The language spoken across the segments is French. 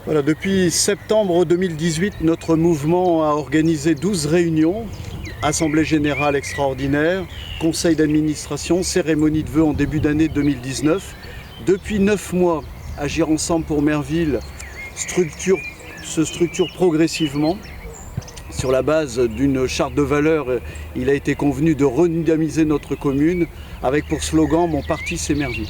Voilà, depuis septembre 2018, notre mouvement a organisé 12 réunions, assemblée générale extraordinaire, conseil d'administration, cérémonie de vœux en début d'année 2019. Depuis 9 mois, Agir ensemble pour Merville se structure progressivement. Sur la base d'une charte de valeurs, il a été convenu de redynamiser notre commune avec pour slogan « Mon parti, c'est Merville ».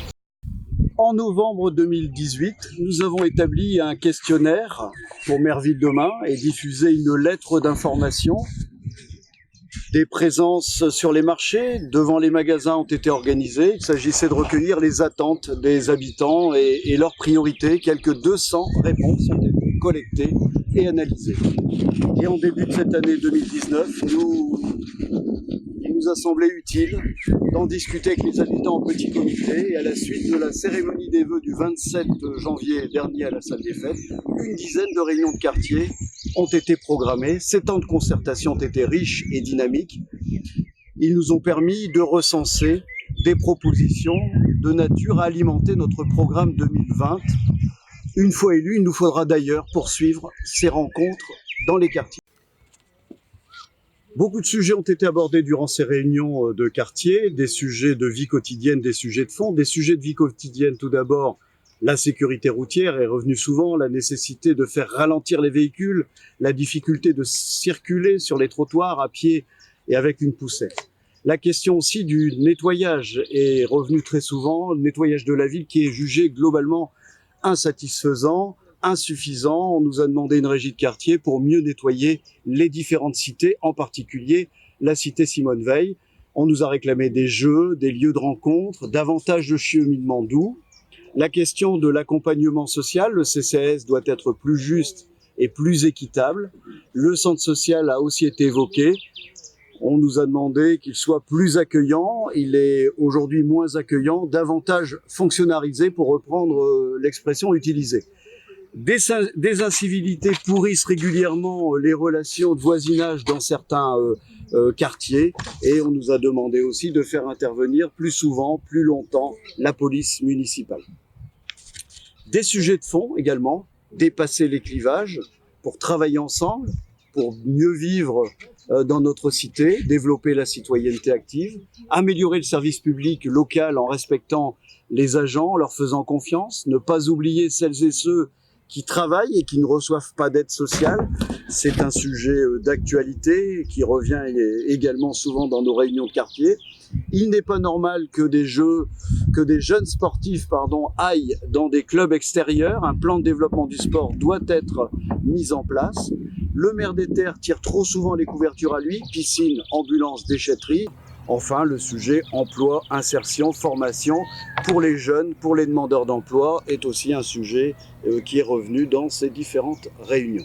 En novembre 2018, nous avons établi un questionnaire pour Merville Demain et diffusé une lettre d'information. Des présences sur les marchés, devant les magasins ont été organisées. Il s'agissait de recueillir les attentes des habitants et leurs priorités. Quelques 200 réponses ont été collectées et analysées. Et en début de cette année 2019, il nous a semblé utile d'en discuter avec les habitants en petit comité. Et à la suite de la cérémonie des vœux du 27 janvier dernier à la salle des fêtes, une dizaine de réunions de quartier ont été programmées. Ces temps de concertation ont été riches et dynamiques. Ils nous ont permis de recenser des propositions de nature à alimenter notre programme 2020. Une fois élu, il nous faudra d'ailleurs poursuivre ces rencontres dans les quartiers. Beaucoup de sujets ont été abordés durant ces réunions de quartier, des sujets de vie quotidienne, des sujets de fond. Des sujets de vie quotidienne, tout d'abord, la sécurité routière est revenue souvent, la nécessité de faire ralentir les véhicules, la difficulté de circuler sur les trottoirs à pied et avec une poussette. La question aussi du nettoyage est revenue très souvent, le nettoyage de la ville qui est jugé globalement insatisfaisant, insuffisant. On nous a demandé une régie de quartier pour mieux nettoyer les différentes cités, en particulier la cité Simone Veil. On nous a réclamé des jeux, des lieux de rencontre, davantage de cheminement doux. La question de l'accompagnement social, le CCAS doit être plus juste et plus équitable. Le centre social a aussi été évoqué. On nous a demandé qu'il soit plus accueillant. Il est aujourd'hui moins accueillant, davantage fonctionnalisé pour reprendre l'expression utilisée. Des incivilités pourrissent régulièrement les relations de voisinage dans certains quartiers et on nous a demandé aussi de faire intervenir plus souvent, plus longtemps la police municipale. Des sujets de fond également, dépasser les clivages pour travailler ensemble, pour mieux vivre dans notre cité, développer la citoyenneté active, améliorer le service public local en respectant les agents, en leur faisant confiance, ne pas oublier celles et ceux qui travaillent et qui ne reçoivent pas d'aide sociale. C'est un sujet d'actualité qui revient également souvent dans nos réunions de quartier. Il n'est pas normal que des jeunes sportifs aillent dans des clubs extérieurs. Un plan de développement du sport doit être mis en place. Le maire des Terres tire trop souvent les couvertures à lui, piscine, ambulance, déchetterie. Enfin, le sujet emploi, insertion, formation pour les jeunes, pour les demandeurs d'emploi est aussi un sujet qui est revenu dans ces différentes réunions.